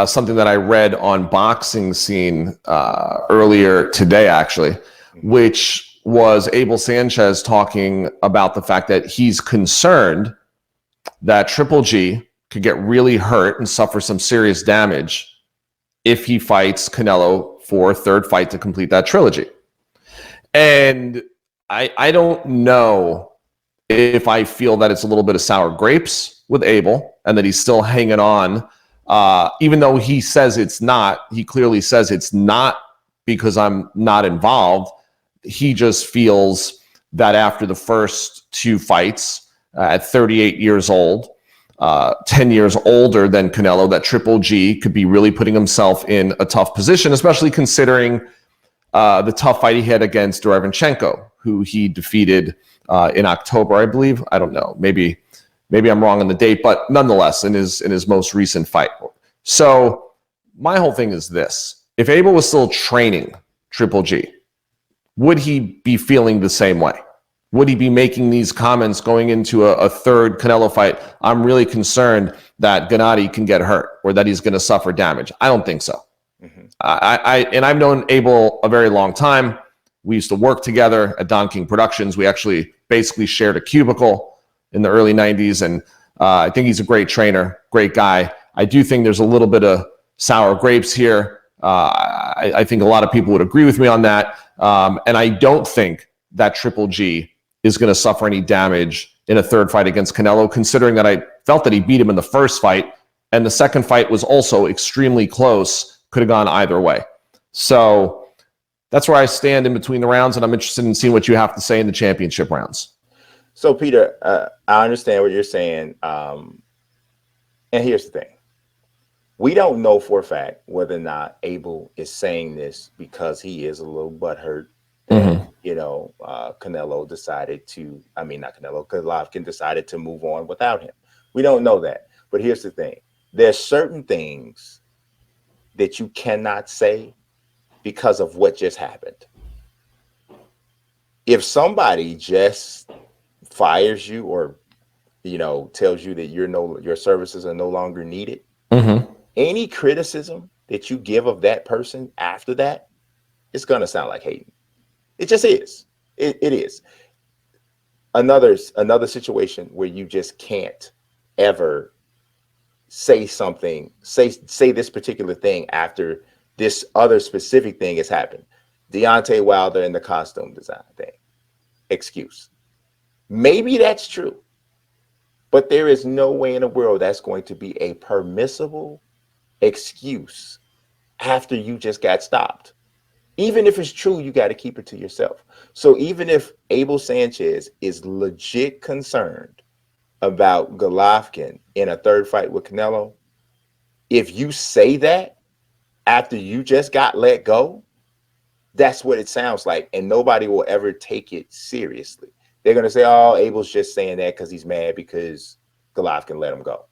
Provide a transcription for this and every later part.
something that I read on Boxing Scene earlier today, actually, which was Abel Sanchez talking about the fact that he's concerned that Triple G could get really hurt and suffer some serious damage if he fights Canelo for a third fight to complete that trilogy. And I don't know if I feel that it's a little bit of sour grapes with Abel and that he's still hanging on, even though he says it's not. He clearly says it's not because I'm not involved. He just feels that after the first two fights at 38 years old, 10 years older than Canelo, that Triple G could be really putting himself in a tough position, especially considering the tough fight he had against Derevanchenko, who he defeated in October, I believe. I don't know. Maybe I'm wrong on the date, but nonetheless, in his most recent fight. So my whole thing is this. If Abel was still training Triple G, would he be feeling the same way? Would he be making these comments going into a third Canelo fight? I'm really concerned that Gennady can get hurt or that he's going to suffer damage. I don't think so. Mm-hmm. I've known Abel a very long time. We used to work together at Don King Productions. We actually basically shared a cubicle in the early 90s. And I think he's a great trainer, great guy. I do think there's a little bit of sour grapes here. I think a lot of people would agree with me on that. And I don't think that Triple G is going to suffer any damage in a third fight against Canelo, considering that I felt that he beat him in the first fight. And the second fight was also extremely close, could have gone either way. So that's where I stand in between the rounds, and I'm interested in seeing what you have to say in the championship rounds. So, Peter, I understand what you're saying. And here's the thing. We don't know for a fact whether or not Abel is saying this because he is a little butthurt. Mm-hmm. Canelo decided to, Golovkin decided to move on without him. We don't know that. But here's the thing. There's certain things that you cannot say because of what just happened. If somebody just fires you or, tells you that your services are no longer needed, mm-hmm. any criticism that you give of that person after that, it's going to sound like hating. It just is. It is. Another situation where you just can't ever say something, say this particular thing after this other specific thing has happened. Deontay Wilder and the costume design thing. Excuse. Maybe that's true. But there is no way in the world that's going to be a permissible excuse after you just got stopped. Even if it's true, you got to keep it to yourself. So even if Abel Sanchez is legit concerned about Golovkin in a third fight with Canelo, if you say that after you just got let go, that's what it sounds like. And nobody will ever take it seriously. They're going to say, oh, Abel's just saying that because he's mad because Golovkin let him go.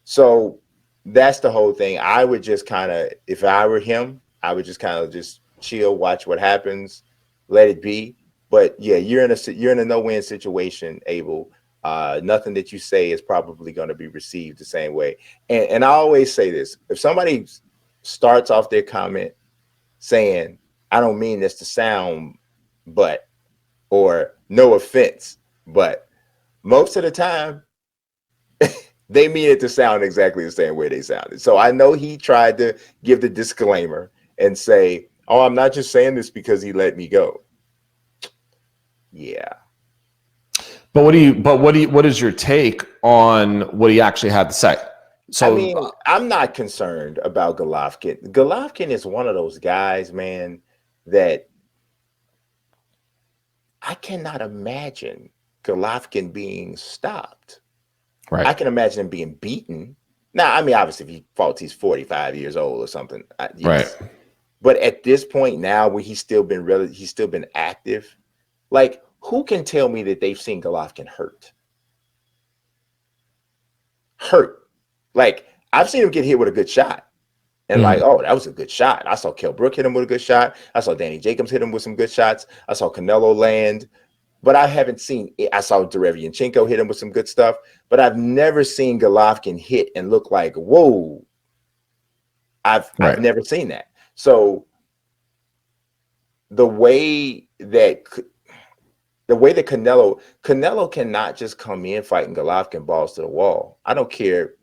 So that's the whole thing. I would just kind of, if I were him, I would just kind of just chill, watch what happens, let it be. But yeah, you're in a no-win situation, Abel. Nothing that you say is probably going to be received the same way. And I always say this: if somebody starts off their comment saying, "I don't mean this to sound, but," or "no offense, but," most of the time they mean it to sound exactly the same way they sounded. So I know he tried to give the disclaimer and say, "Oh, I'm not just saying this because he let me go." Yeah. But what is your take on what he actually had to say? So I mean, I'm not concerned about Golovkin. Golovkin is one of those guys, man, that I cannot imagine Golovkin being stopped. Right. I can imagine him being beaten. Now, I mean, obviously, if he fought, he's 45 years old or something. Yes. Right. But at this point now, where he's still been active, like, who can tell me that they've seen Golovkin hurt? Like, I've seen him get hit with a good shot. And like, oh, that was a good shot. I saw Kell Brook hit him with a good shot. I saw Danny Jacobs hit him with some good shots. I saw Canelo land. But I haven't seen it. I saw Derevanchenko hit him with some good stuff. But I've never seen Golovkin hit and look like, whoa, I've Right. never seen that. So the way that Canelo cannot just come in fighting Golovkin balls to the wall. I don't care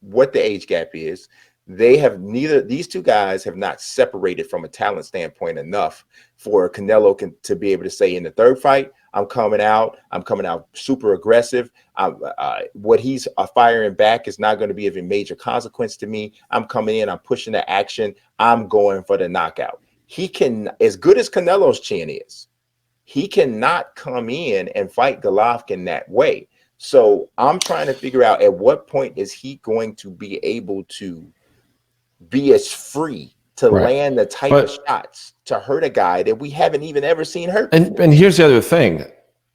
what the age gap is. These two guys have not separated from a talent standpoint enough for Canelo to be able to say in the third fight, I'm coming out super aggressive. What he's firing back is not going to be of a major consequence to me. I'm coming in, I'm pushing the action, I'm going for the knockout. He can, as good as Canelo's chin is, he cannot come in and fight Golovkin that way. So I'm trying to figure out at what point is he going to be able to be as free to land the type of shots to hurt a guy that we haven't even ever seen hurt before. And here's the other thing.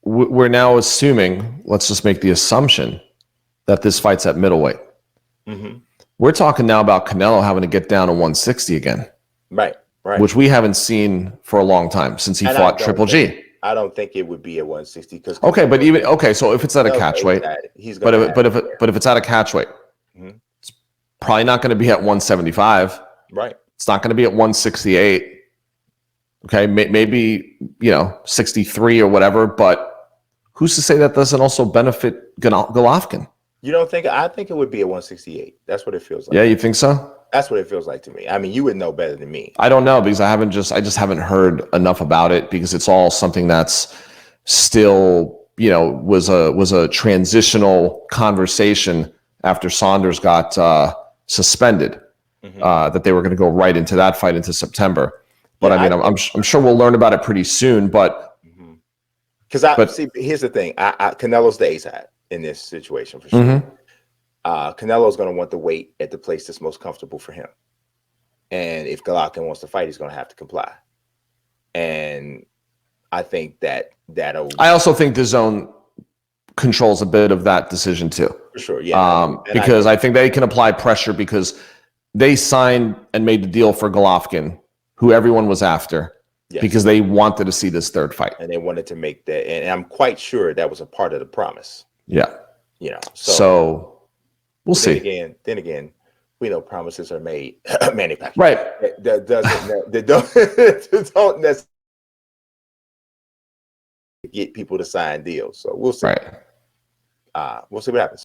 We're now assuming, let's just make the assumption that this fight's at middleweight. We're talking now about Canelo having to get down to 160 again. Right. Which we haven't seen for a long time since he fought Triple G. I don't think it would be at 160 because so if it's at a catch weight, but if it's at a catch weight, it's probably not going to be at 175. Right. It's not going to be at 168. Okay, maybe 63 or whatever. But who's to say that doesn't also benefit Golovkin? You don't think? I think it would be at 168. That's what it feels like. Yeah, you think so? That's what it feels like to me. I mean, you would know better than me. I don't know because I just haven't heard enough about it because it's all something that's still, was a transitional conversation after Saunders got suspended, that they were going to go right into that fight into September. But I'm sure we'll learn about it pretty soon. But see, here's the thing: Canelo's the ace hat in this situation for sure. Canelo's going to want to wait at the place that's most comfortable for him. And if Golovkin wants to fight, he's going to have to comply. And I think that'll... I also think the zone controls a bit of that decision too. For sure, yeah. Because I think they can apply pressure because they signed and made the deal for Golovkin, who everyone was after, because they wanted to see this third fight. And they wanted to make that. And I'm quite sure that was a part of the promise. Yeah. So we'll see. Then again, we know promises are made. Manny Pacquiao. Right. That don't necessarily get people to sign deals. So we'll see. Right. We'll see what happens.